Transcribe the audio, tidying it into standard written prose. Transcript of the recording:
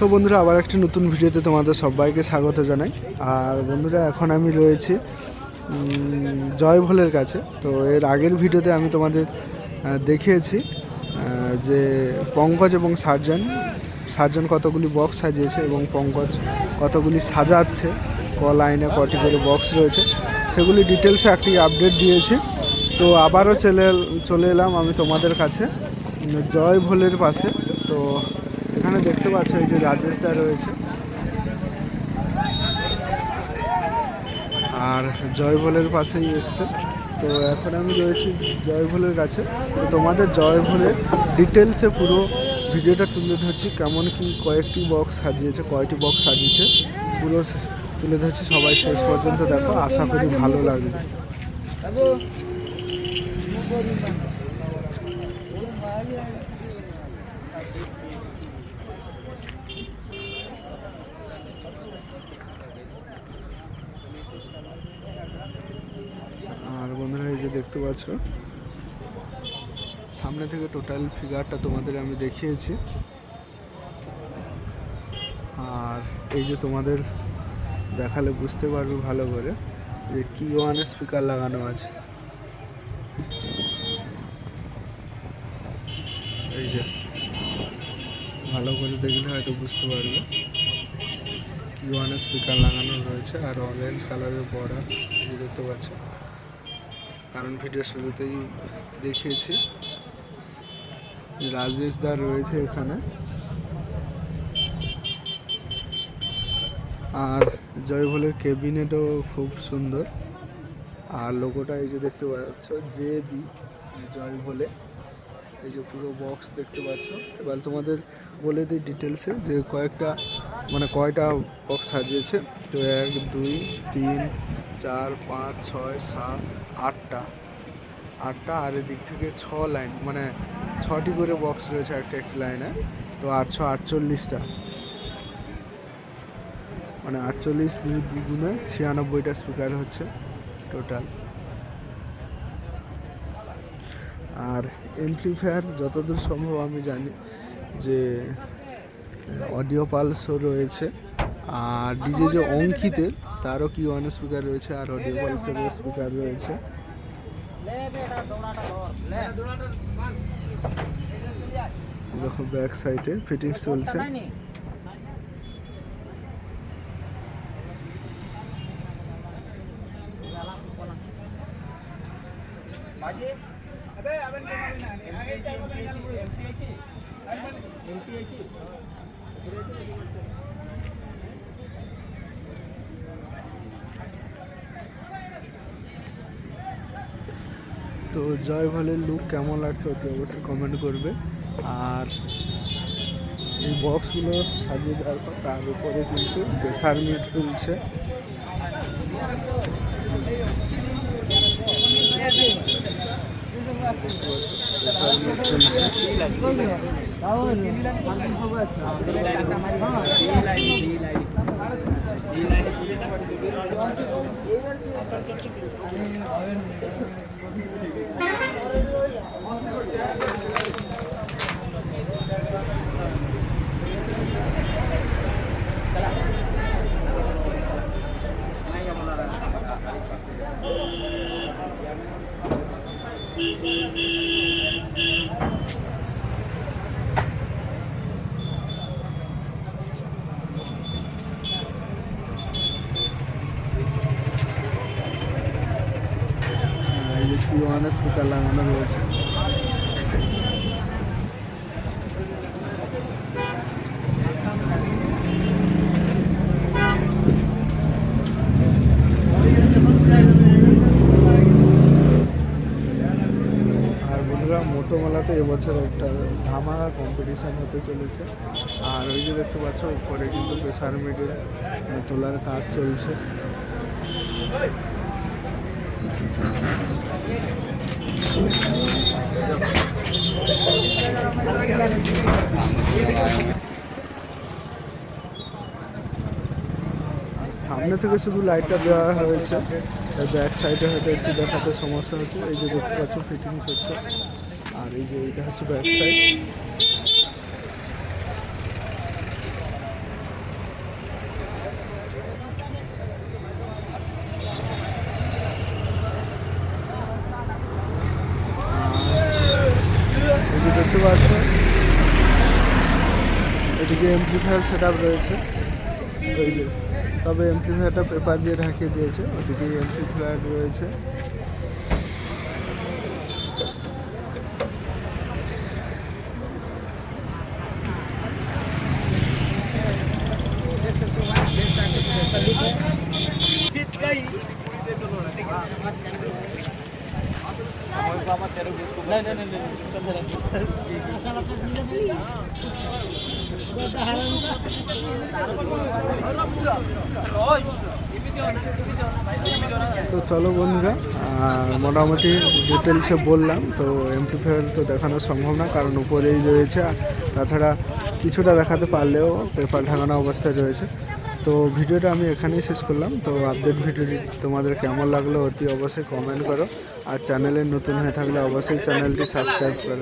So বন্ধুরা, আবার একটি নতুন ভিডিওতে তোমাদের সবাইকে স্বাগত জানাই। আর বন্ধুরা, এখন আমি রয়েছি জয়ভোলের কাছে। তো এর আগের ভিডিওতে আমি তোমাদের দেখিয়েছি যে পঙ্কজ এবং সার্জন কতগুলি বক্স সাজিয়েছে এবং পঙ্কজ কতগুলি সাজাচ্ছে, লাইনে কটি করে বক্স রয়েছে, সেগুলি ডিটেলসে একটি আপডেট দিয়েছি। তো আবারও চলে এলাম আমি তোমাদের কাছে জয়ভোলের পাশে। তো এখানে দেখতে পাচ্ছ এই যে রাজেশ দা রয়েছে, আর জয়ভোলের পাশেই এসছে। তো এখন আমি রয়েছি জয়ভোলের কাছে। তো তোমাদের জয়ভোলের ডিটেলসে পুরো ভিডিওটা তুলে ধরছি, কেমন কি কয়েকটি বক্স সাজিয়েছে, কয়টি বক্স সাজিয়েছে পুরো তুলে ধরছি। সবাই শেষ পর্যন্ত দেখো, আশা করি ভালো লাগবে। আর বন্ধুরা, এই যে দেখতে পাচ্ছ সামনে থেকে টোটাল ফিগারটা তোমাদের আমি দেখিয়েছি। আর এই যে তোমাদের দেখালে বুঝতে পারবে ভালো করে যে কি ওয়ানের স্পিকার লাগানো আছে। এই যে ভালো করে দেখলে হয়তো বুঝতে পারবে কি ওয়ানের স্পিকার লাগানো রয়েছে। আর অরেঞ্জ কালারের বর্ডার দেখতে পাচ্ছ, কারণ ভিডিও শুরুতেই দেখিয়েছি। রাজেশ দা রয়েছে এখানে। আর জয়ভোলের ক্যাবিনেটও খুব সুন্দর। আর লোগোটা এই যে দেখতে পাচ্ছ, JB জয়ভোলে। এই যে পুরো বক্স দেখতে পাচ্ছ। এবার তোমাদের বলে দিই ডিটেলসে যে কয়টা বক্স সাজিয়েছে। তো 1 2 3 4 5 6 7 8টা। আর এদিক থেকে 6 লাইন, মানে 6টি করে বক্স রয়েছে একটি লাইনে। তো 848টা, মানে 48 দুগুণে 96টা স্পিকার হচ্ছে টোটাল। আর এমপ্লিফায়ার যতদূর সম্ভব আমি জানি যে অডিও পালসও রয়েছে। আর ডিজে যে অঙ্কিতের, তারও কি ওয়ান স্পিকার রয়েছে, আর অডিও পালসেরও স্পিকার রয়েছে। দেখো ব্যাক সাইডে ফিটিংস চলছে। তো জয়ভোলের লুক কেমন লাগছে অতি অবশ্যই কমেন্ট করবে। আর এই বক্সগুলো সাজিয়ে দেওয়ার পর তার উপরে কিন্তু প্রেসার মিট তুলছে। প্রেসার মিট চলছে। ওয়ানের স্পিকার লাগানো রয়েছে। মোটোমেলাতে এবছর একটা ধামাকা কম্পিটিশান হতে চলেছে। আর ওই যে দেখতে পাচ্ছ উপরে কিন্তু প্রেসার মিটের তোলার কাজ চলছে। সামনে থেকে শুধু লাইটটা দেওয়া হয়েছে, ব্যাক সাইডে হয়তো একটু দেখাতে সমস্যা হচ্ছে। এই যে দেখতে পাচ্ছ ফিটিংস হচ্ছে। আর এই যে এইটা হচ্ছে ব্যাক সাইড। এদিকে এমপ্লিফায়ার সেট আপ রয়েছে, ওই যে, তবে এমপ্লিফায়ারটা পেপার দিয়ে ঢাকিয়ে দিয়েছে। ওদিকে এমপ্লিফায়ার রয়েছে। তো চলো বন্ধুরা, মোটামুটি ডিটেলসে বললাম। তো এমপ্লিফায়ার তো দেখানো সম্ভব না, কারণ উপরেই রয়েছে, আর তাছাড়া কিছুটা দেখাতে পারলেও পেপার ঢাকানো অবস্থায় রয়েছে। তো ভিডিওটা আমি এখানেই শেষ করলাম। তো আপডেট ভিডিওটি তোমাদের কেমন লাগলো অতি অবশ্যই কমেন্ট করো, আর চ্যানেলে নতুন হয়ে থাকলে অবশ্যই চ্যানেলটি সাবস্ক্রাইব করো।